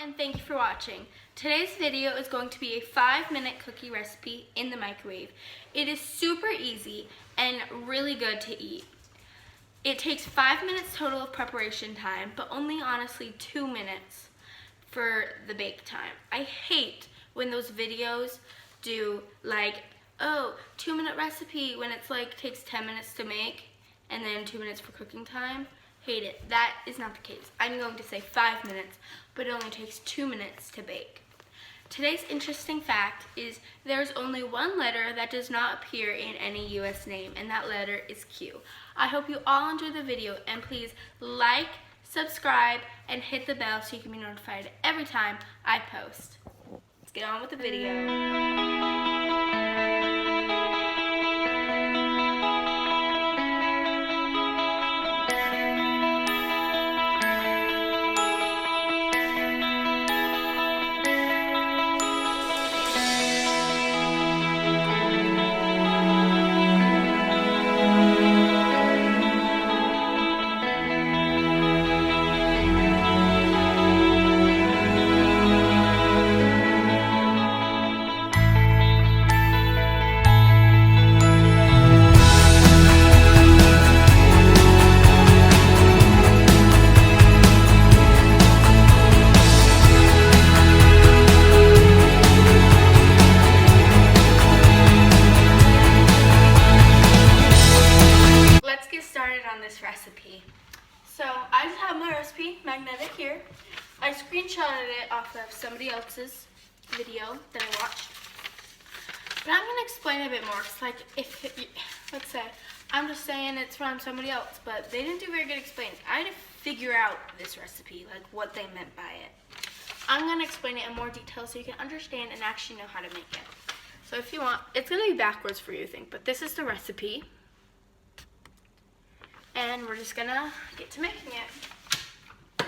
and thank you for watching. Today's video is going to be a 5-minute cookie recipe in the microwave. It is super easy and really good to eat. It takes 5 minutes total of preparation time, but only honestly 2 minutes for the bake time. I hate when those videos do like, oh, 2-minute recipe when it's like takes 10 minutes to make and then 2 minutes for cooking time. Hate it. That is not the case. I'm going to say 5 minutes, but it only takes 2 minutes to bake. Today's interesting fact is there's only one letter that does not appear in any US name, and that letter is Q. I hope you all enjoyed the video, and please like, subscribe, and hit the bell so you can be notified every time I post. Let's get on with the video. On this recipe. So I just have my recipe magnetic here. I screenshotted it off of somebody else's video that I watched. But I'm gonna explain a bit more. Cause like let's say I'm just saying it's from somebody else, but they didn't do very good explaining. I had to figure out this recipe, like what they meant by it. I'm gonna explain it in more detail so you can understand and actually know how to make it. So if you want, it's gonna be backwards for you, I think, but this is the recipe. And we're just gonna get to making it.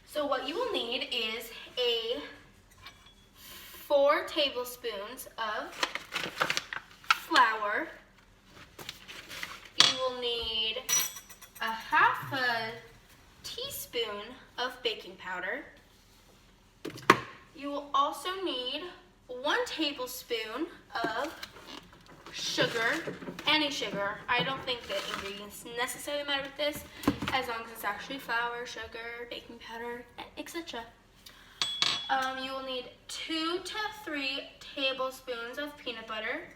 So what you will need is 4 tablespoons of flour. You will need a half a teaspoon of baking powder. You will also need 1 tablespoon of sugar, any sugar. I don't think the ingredients necessarily matter with this, as long as it's actually flour, sugar, baking powder, etc. You will need 2 to 3 tablespoons of peanut butter.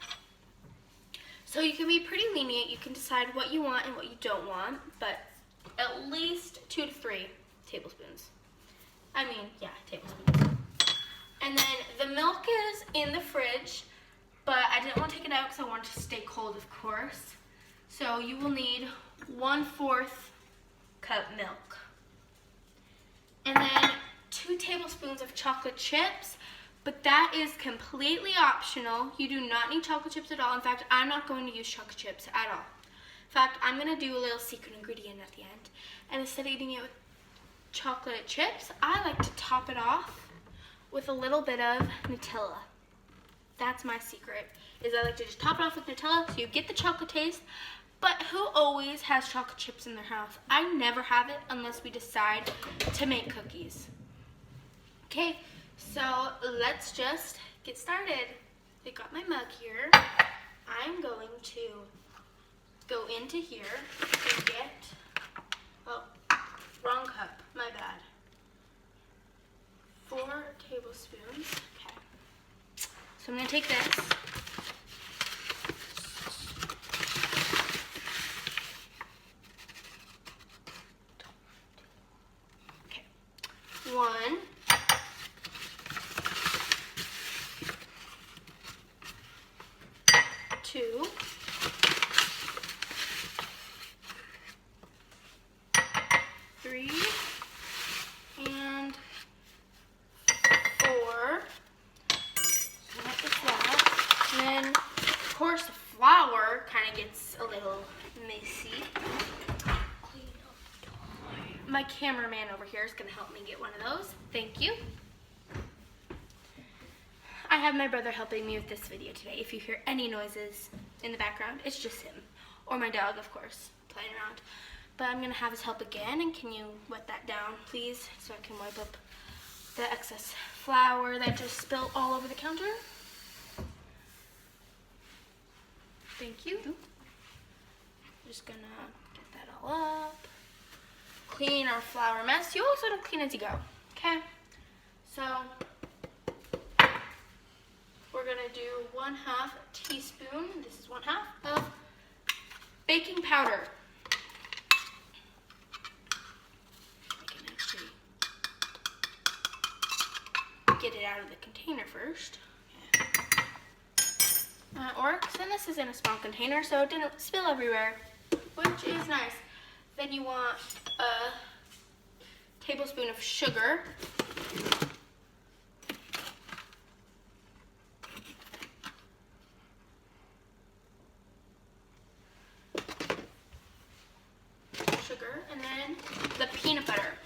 So you can be pretty lenient. You can decide what you want and what you don't want, but at least 2 to 3 tablespoons. Tablespoons. And then the milk is in the fridge, but I didn't want to take it out because I want it to stay cold, of course. So you will need 1/4 cup milk. And then 2 tablespoons of chocolate chips, but that is completely optional. You do not need chocolate chips at all. In fact, I'm not going to use chocolate chips at all. In fact, I'm going to do a little secret ingredient at the end. And instead of eating it with chocolate chips, I like to top it off with a little bit of Nutella. That's my secret, is I like to just top it off with Nutella so you get the chocolate taste. But who always has chocolate chips in their house? I never have it unless we decide to make cookies. Okay, so let's just get started. I got my mug here. I'm going to go into here and get, oh, wrong cup, my bad. 4 tablespoons. Okay. So I'm going to take this. Okay. 1. 2. 3. And 4. And then, of course, the flour kind of gets a little messy. My cameraman over here is going to help me get one of those. Thank you. I have my brother helping me with this video today. If you hear any noises in the background, it's just him. Or my dog, of course, playing around. But I'm going to have his help again. And can you wet that down, please, so I can wipe up the excess flour that just spilled all over the counter. Thank you. Just gonna get that all up. Clean our flour mess. You also don't clean as you go, okay? So we're gonna do 1/2 teaspoon, this is 1/2 of baking powder. I can actually get it out of the container first. And this is in a small container, so it didn't spill everywhere, which is nice. Then you want a tablespoon of sugar. And then the peanut butter,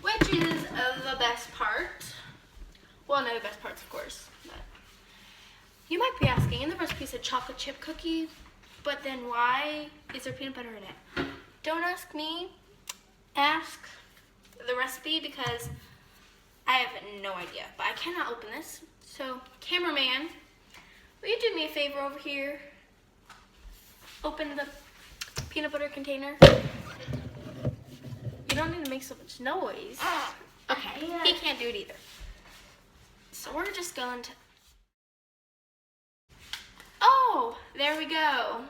which is the best part. Well, not the best parts, of course. But you might be asking, in the recipe said chocolate chip cookie, but then why is there peanut butter in it? Don't ask me, ask the recipe, because I have no idea. But I cannot open this. So, cameraman, will you do me a favor over here? Open the peanut butter container. You don't need to make so much noise. Okay, he can't do it either. So we're just going to... Oh, there we go.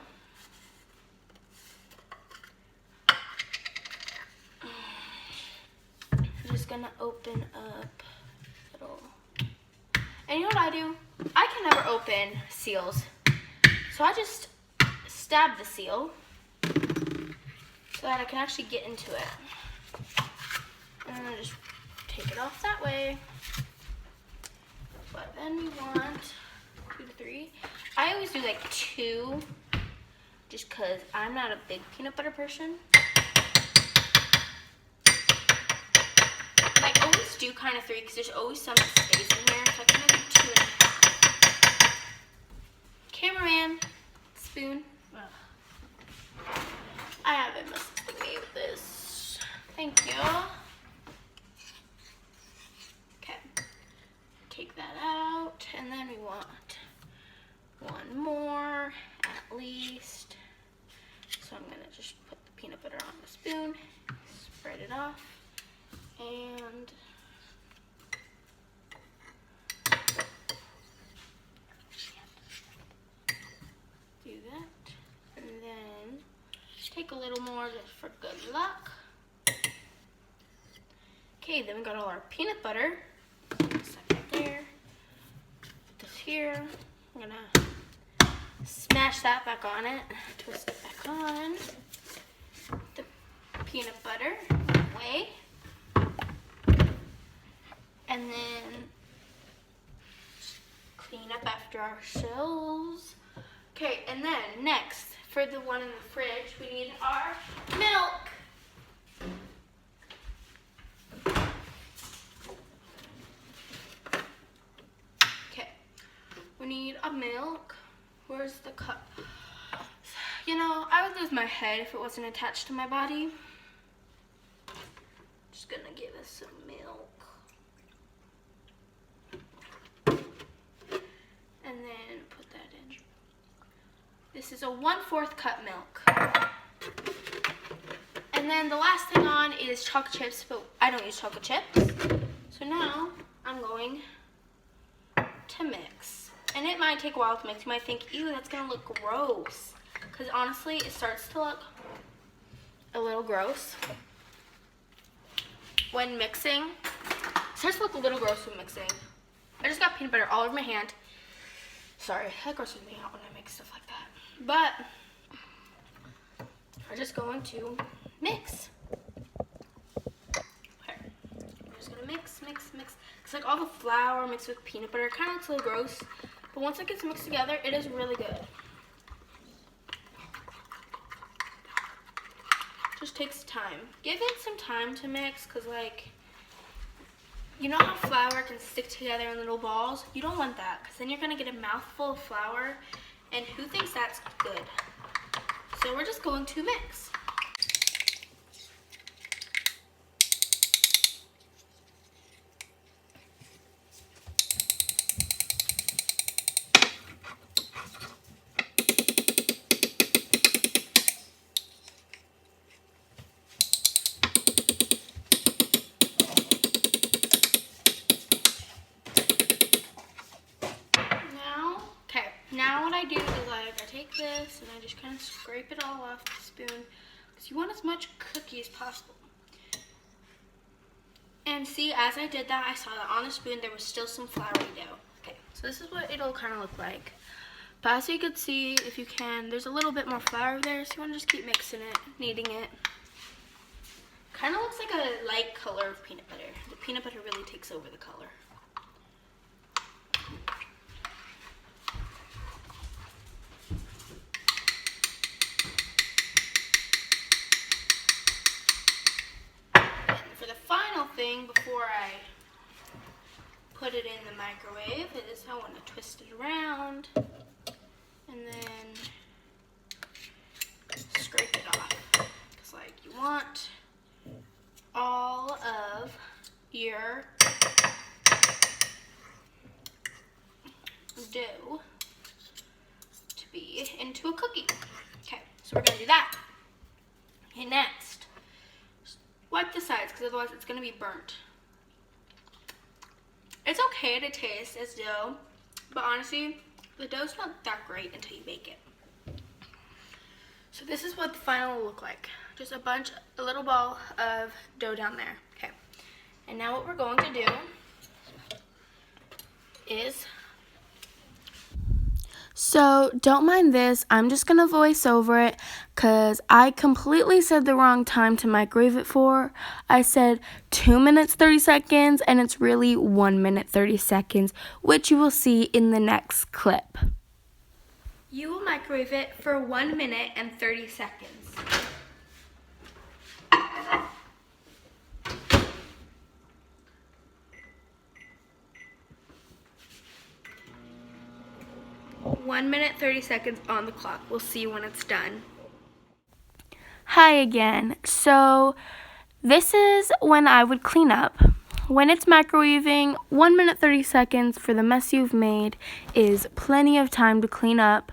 I'm just gonna open up little... And you know what I do? I can never open seals. So I just stab the seal so that I can actually get into it. And then just take it off that way. But then we want 2 to 3. I always do like 2, just because I'm not a big peanut butter person. And I always do kind of 3 because there's always some that stays in here. So I kind of do 2.5. Cameraman, spoon. I haven't messed with me with this. Thank you. Okay. Take that out. And then we want 1 more at least. So I'm going to just put the peanut butter on the spoon. Spread it off. And do that. And then take a little more just for good luck. Okay, then we got all our peanut butter. Set that there. Put this here. I'm gonna smash that back on it. Twist it back on. The peanut butter away. And then clean up after ourselves. Okay, and then next, for the one in the fridge, we need our milk. Okay, we need a milk. Where's the cup? You know, I would lose my head if it wasn't attached to my body. Just gonna give us some milk. And then put that in. This is a 1/4 cup milk. And then the last thing on is chocolate chips, but I don't use chocolate chips. So now I'm going to mix. And it might take a while to mix. You might think, ew, that's gonna look gross. Because honestly, it starts to look a little gross when mixing. It starts to look a little gross when mixing. I just got peanut butter all over my hand. Sorry, that grosses me out when I make stuff like that. But we're just going to mix. Okay, we're just gonna mix. It's like all the flour mixed with peanut butter. It kind of looks a little gross, but once it gets mixed together, it is really good. Just takes time. Give it some time to mix, cause like, you know how flour can stick together in little balls? You don't want that, because then you're going to get a mouthful of flour, and who thinks that's good? So we're just going to mix. take this and I just kind of scrape it all off the spoon because you want as much cookie as possible. And see, as I did that, I saw that on the spoon there was still some floury dough. Okay, so this is what it'll kind of look like. But as you can see, if you can, there's a little bit more flour there, so you want to just keep mixing it, kneading it. Kind of looks like a light color of peanut butter. The peanut butter really takes over the color. And for the final thing, before I put it in the microwave, is I want to twist it around and then scrape it off. Because like you want all of your dough to be into a cookie. Okay, so we're gonna do that. Okay, next, just wipe the sides because otherwise it's gonna be burnt. It's okay to taste as dough, but honestly, the dough's not that great until you bake it. So this is what the final will look like. Just a little ball of dough down there. Okay. And now what we're going to do is... So don't mind this, I'm just going to voice over it because I completely said the wrong time to microwave it for. I said 2 minutes 30 seconds and it's really 1 minute 30 seconds, which you will see in the next clip. You will microwave it for 1 minute and 30 seconds. One minute 30 seconds on the clock. We'll see when it's done. Hi again. So this is when I would clean up. When it's microwaving, 1 minute 30 seconds for the mess you've made is plenty of time to clean up.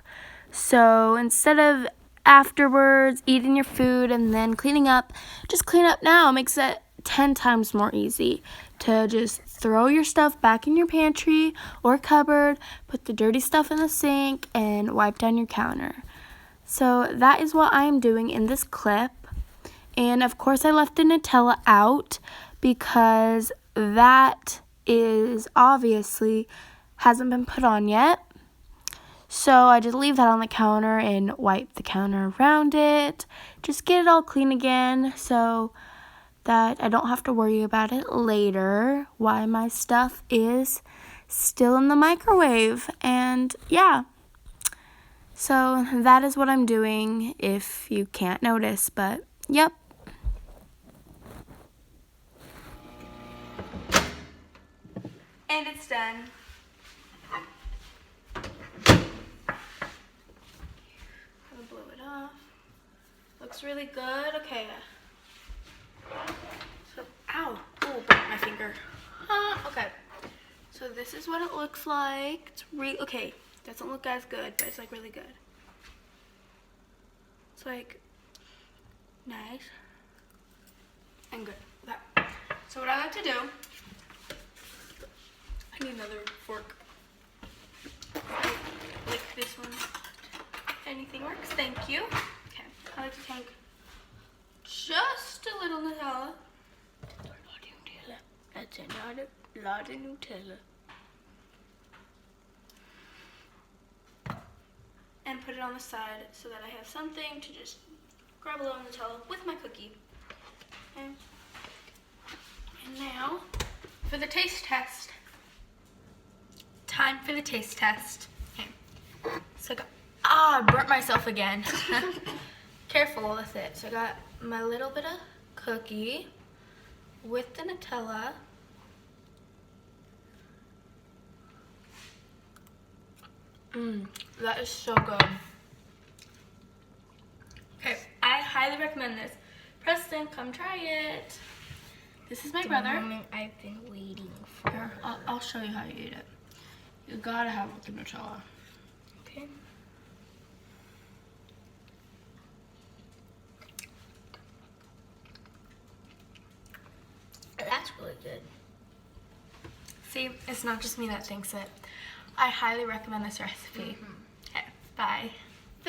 So instead of afterwards eating your food and then cleaning up, just clean up now. It makes it 10 times more easy to just throw your stuff back in your pantry or cupboard, put the dirty stuff in the sink, and wipe down your counter. So that is what I am doing in this clip. And of course I left the Nutella out because that is obviously hasn't been put on yet. So I just leave that on the counter and wipe the counter around it. Just get it all clean again so that I don't have to worry about it later why my stuff is still in the microwave. And yeah, so that is what I'm doing if you can't notice, but yep. And it's done. I'm gonna blow it off. Looks really good. Okay. So, ow, oh, burnt my finger. Okay. So this is what it looks like. It's okay. Doesn't look as good, but it's like really good. It's like nice and good. Okay. So what I like to do, I need another fork. Like this one. Anything works. Thank you. Okay. I like to take just a little Nutella. That's a lot of Nutella. And put it on the side so that I have something to just grab a little Nutella with my cookie. Okay. And now for the taste test. Time for the taste test. Okay. So I got, I burnt myself again. Careful with it. So I got my little bit of cookie with the Nutella. That is so good. Okay, I highly recommend this. Preston, come try it. This is my brother. The moment I've been waiting for. Here, I'll show you how you eat it. You gotta have it with the Nutella. Okay. That's really good. See, it's not just me that thinks it. I highly recommend this recipe. Okay, bye.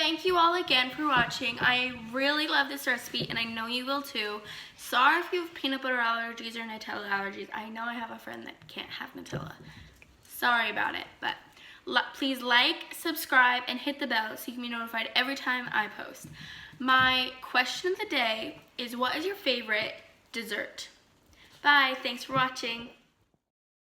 thank you all again for watching. I really love this recipe, and I know you will too. Sorry if you have peanut butter allergies or Nutella allergies. I know I have a friend that can't have Nutella. Sorry about it, but please like, subscribe, and hit the bell so you can be notified every time I post. My question of the day is, what is your favorite dessert? Bye, thanks for watching.